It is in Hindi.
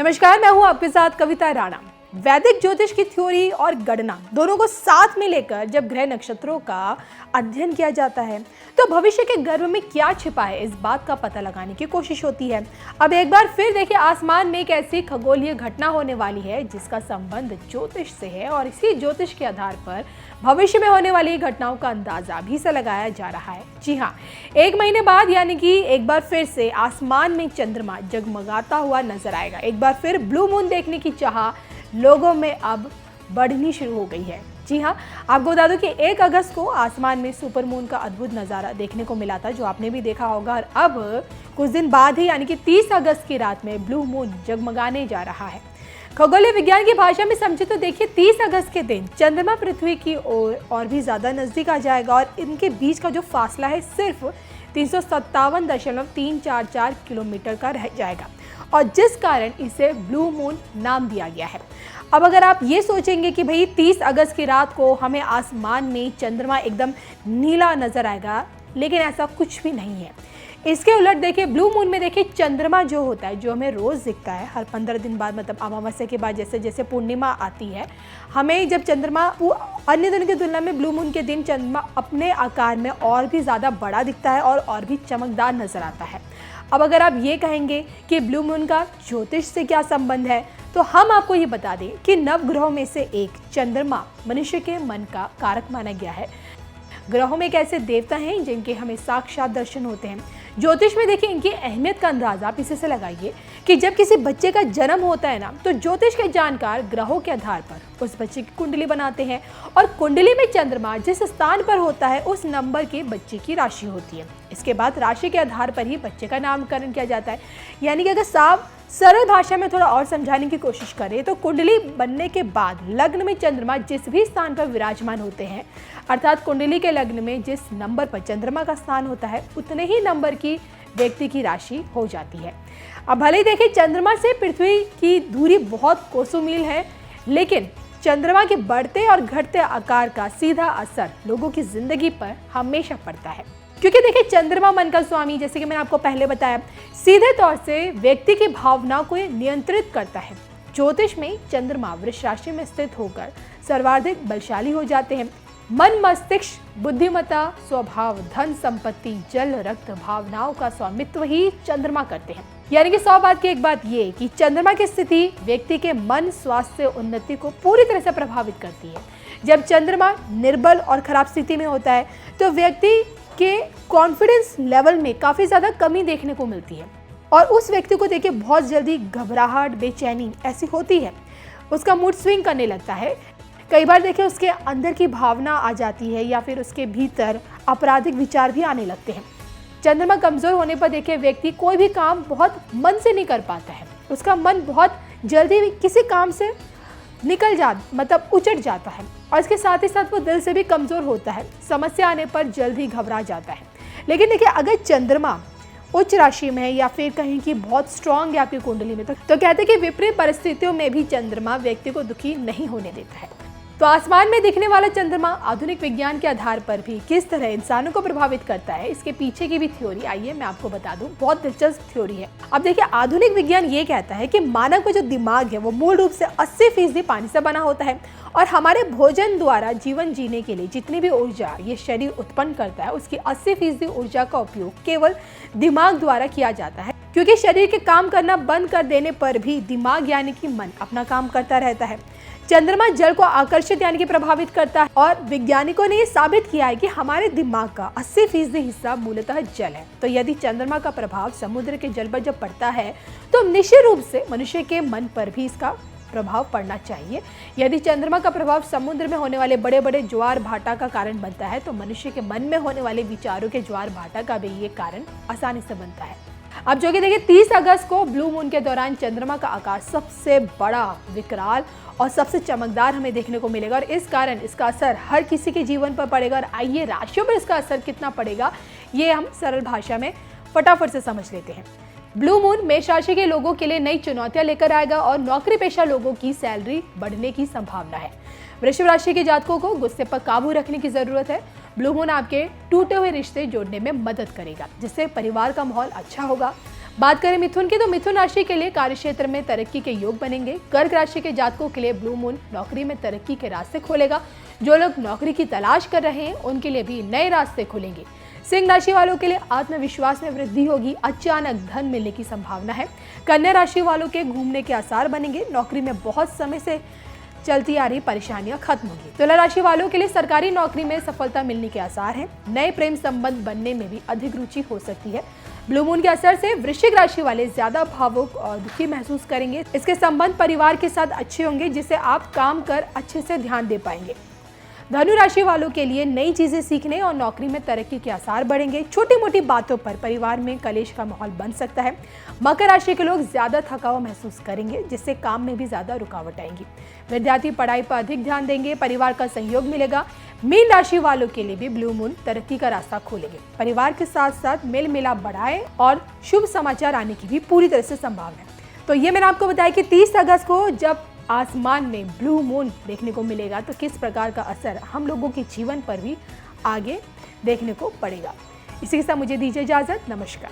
नमस्कार, मैं हूं आपके साथ कविता राणा। वैदिक ज्योतिष की थ्योरी और गणना दोनों को साथ में लेकर जब ग्रह नक्षत्रों का अध्ययन किया जाता है तो भविष्य के गर्भ में क्या छिपा है इस बात का पता लगाने की कोशिश होती है। अब एक बार फिर देखिए, आसमान में एक ऐसी खगोलीय घटना होने वाली है जिसका संबंध ज्योतिष से है और इसी ज्योतिष के आधार पर भविष्य में होने वाली घटनाओं का अंदाजा भी से लगाया जा रहा है। जी हाँ, एक महीने बाद यानी कि एक बार फिर से आसमान में चंद्रमा जगमगाता हुआ नजर आएगा। एक बार फिर ब्लू मून देखने की चाह लोगों में अब बढ़नी शुरू हो गई है। जी हाँ, आपको बता दूं कि 1 अगस्त को आसमान में सुपर मून का अद्भुत नज़ारा देखने को मिला था, जो आपने भी देखा होगा। और अब कुछ दिन बाद ही यानी कि 30 अगस्त की रात में ब्लू मून जगमगाने जा रहा है। खगोलीय विज्ञान की भाषा में समझे तो देखिए, 30 अगस्त के दिन चंद्रमा पृथ्वी की ओर और भी ज़्यादा नज़दीक आ जाएगा और इनके बीच का जो फासला है सिर्फ 357.344 किलोमीटर का रह जाएगा और जिस कारण इसे ब्लू मून नाम दिया गया है। अब अगर आप ये सोचेंगे कि भाई 30 अगस्त की रात को हमें आसमान में चंद्रमा एकदम नीला नजर आएगा, लेकिन ऐसा कुछ भी नहीं है। इसके उलट देखिए, ब्लू मून में देखिए चंद्रमा जो होता है, जो हमें रोज़ दिखता है हर 15 दिन बाद, मतलब अमावस्या के बाद जैसे जैसे पूर्णिमा आती है, हमें जब चंद्रमा अन्य दिन की तुलना में ब्लू मून के दिन चंद्रमा अपने आकार में और भी ज़्यादा बड़ा दिखता है और भी चमकदार नज़र आता है। अब अगर आप ये कहेंगे कि ब्लू मून का ज्योतिष से क्या संबंध है, तो हम आपको ये बता दें कि नवग्रहों में से एक चंद्रमा मनुष्य के मन का कारक माना गया है। ग्रहों में एक ऐसे देवता हैं जिनके हमें साक्षात दर्शन होते हैं। ज्योतिष में देखिए, इनकी अहमियत का अंदाजा आप इसी से लगाइए कि जब किसी बच्चे का जन्म होता है ना, तो ज्योतिष के जानकार ग्रहों के आधार पर उस बच्चे की कुंडली बनाते हैं और कुंडली में चंद्रमा जिस स्थान पर होता है उस नंबर की बच्चे की राशि होती है। इसके बाद राशि के आधार पर ही बच्चे का नामकरण किया जाता है। यानी कि अगर साफ सरल भाषा में थोड़ा और समझाने की कोशिश करें तो कुंडली बनने के बाद लग्न में चंद्रमा जिस भी स्थान पर विराजमान होते हैं, अर्थात कुंडली के लग्न में जिस नंबर पर चंद्रमा का स्थान होता है, उतने ही नंबर की व्यक्ति की राशि हो जाती है। अब भले ही देखिए चंद्रमा से पृथ्वी की दूरी बहुत कोसों मील है, लेकिन चंद्रमा के बढ़ते और घटते आकार का सीधा असर लोगों की जिंदगी पर हमेशा पड़ता है, क्योंकि देखिए चंद्रमा मन का स्वामी, जैसे कि मैंने आपको पहले बताया, सीधे तौर से व्यक्ति की भावनाओं को नियंत्रित करता है। ज्योतिष में चंद्रमा वृष राशि में स्थित होकर सर्वाधिक बलशाली हो जाते हैं। मन, मस्तिष्क, बुद्धिमत्ता, स्वभाव, धन, संपत्ति, जल, रक्त, भावनाओं का स्वामित्व ही चंद्रमा करते हैं। यानी कि 100 बात की एक बात ये कि चंद्रमा की स्थिति व्यक्ति के मन, स्वास्थ्य, उन्नति को पूरी तरह से प्रभावित करती है। जब चंद्रमा निर्बल और खराब स्थिति में होता है तो व्यक्ति के कॉन्फिडेंस लेवल में काफ़ी ज़्यादा कमी देखने को मिलती है और उस व्यक्ति को देखिए बहुत जल्दी घबराहट, बेचैनी ऐसी होती है। उसका मूड स्विंग करने लगता है। कई बार देखिए उसके अंदर की भावना आ जाती है या फिर उसके भीतर आपराधिक विचार भी आने लगते हैं। चंद्रमा कमज़ोर होने पर देखिए व्यक्ति कोई भी काम बहुत मन से नहीं कर पाता है। उसका मन बहुत जल्दी किसी काम से मतलब उचट जाता है और इसके साथ ही साथ वो दिल से भी कमज़ोर होता है। समस्या आने पर जल्दी घबरा जाता है। लेकिन देखिए, अगर चंद्रमा उच्च राशि में है या फिर कहीं की बहुत स्ट्रांग है आपकी कुंडली में, तो कहते हैं कि विपरीत परिस्थितियों में भी चंद्रमा व्यक्ति को दुखी नहीं होने देता है। तो आसमान में दिखने वाला चंद्रमा आधुनिक विज्ञान के आधार पर भी किस तरह इंसानों को प्रभावित करता है, इसके पीछे की भी थ्योरी आइए मैं आपको बता दूं। बहुत दिलचस्प थ्योरी है। अब देखिए, आधुनिक विज्ञान ये कहता है कि मानव का जो दिमाग है वो मूल रूप से 80% पानी से बना होता है और हमारे भोजन द्वारा जीवन जीने के लिए जितनी भी ऊर्जा ये शरीर उत्पन्न करता है, उसकी 80% ऊर्जा का उपयोग केवल दिमाग द्वारा किया जाता है, क्योंकि शरीर के काम करना बंद कर देने पर भी दिमाग यानी कि मन अपना काम करता रहता है। चंद्रमा जल को आकर्षित यानी कि प्रभावित करता है और वैज्ञानिकों ने ये साबित किया है कि हमारे दिमाग का 80% हिस्सा मूलतः जल है। तो यदि चंद्रमा का प्रभाव समुद्र के जल पर जब पड़ता है तो निश्चित रूप से मनुष्य के मन पर भी इसका प्रभाव पड़ना चाहिए। यदि चंद्रमा का प्रभाव समुद्र में होने वाले बड़े बड़े ज्वार भाटा का कारण बनता है, तो मनुष्य के मन में होने वाले विचारों के ज्वार भाटा का भी ये कारण आसानी से बनता है। अब जो कि देखिए 30 अगस्त को ब्लू मून के दौरान चंद्रमा का आकार सबसे बड़ा, विकराल और सबसे चमकदार हमें देखने को मिलेगा और इस कारण इसका असर हर किसी के जीवन पर पड़ेगा। और आइए राशियों पर इसका असर कितना पड़ेगा ये हम सरल भाषा में फटाफट से समझ लेते हैं। ब्लू मून मेष राशि के लोगों के लिए नई चुनौतियां लेकर आएगा और नौकरी पेशा लोगों की सैलरी बढ़ने की संभावना है। वृषभ राशि के जातकों को गुस्से पर काबू रखने की जरूरत है। ब्लू मून आपके टूटे हुए रिश्ते जोड़ने में मदद करेगा, जिससे परिवार का माहौल अच्छा होगा। बात करें मिथुन की, तो मिथुन राशि के लिए कार्यक्षेत्र में तरक्की के योग बनेंगे। कर्क राशि के जातकों के लिए ब्लू मून नौकरी में तरक्की के रास्ते खोलेगा। जो लोग नौकरी की तलाश कर रहे हैं उनके लिए भी नए रास्ते खुलेंगे। सिंह राशि वालों के लिए आत्मविश्वास में वृद्धि होगी, अचानक धन मिलने की संभावना है। कन्या राशि वालों के घूमने के आसार बनेंगे। नौकरी में बहुत समय से चलती आ रही परेशानियां खत्म होगी। तुला राशि वालों के लिए सरकारी नौकरी में सफलता मिलने के आसार हैं। नए प्रेम संबंध बनने में भी अधिक रुचि हो सकती है। ब्लू मून के असर से वृश्चिक राशि वाले ज्यादा भावुक और दुखी महसूस करेंगे। इसके संबंध परिवार के साथ अच्छे होंगे, जिससे आप काम कर अच्छे से ध्यान दे पाएंगे। धनु राशि वालों के लिए नई चीजें सीखने और नौकरी में तरक्की के आसार बढ़ेंगे। छोटी मोटी बातों पर परिवार में कलेश का माहौल बन सकता है। मकर राशि के लोग ज्यादा थकाव महसूस करेंगे, जिससे काम में भी ज्यादा रुकावट आएंगी। विद्यार्थी पढ़ाई पर अधिक ध्यान देंगे, परिवार का सहयोग मिलेगा। मीन राशि वालों के लिए भी ब्लू मून तरक्की का रास्ता खोलेंगे। परिवार के साथ साथ मेल मिलाप बढ़ाए और शुभ समाचार आने की भी पूरी तरह से संभावना है। तो ये मैंने आपको बताया कि 30 अगस्त को जब आसमान में ब्लू मून देखने को मिलेगा तो किस प्रकार का असर हम लोगों के जीवन पर भी आगे देखने को पड़ेगा। इसी के साथ मुझे दीजिए इजाजत। नमस्कार।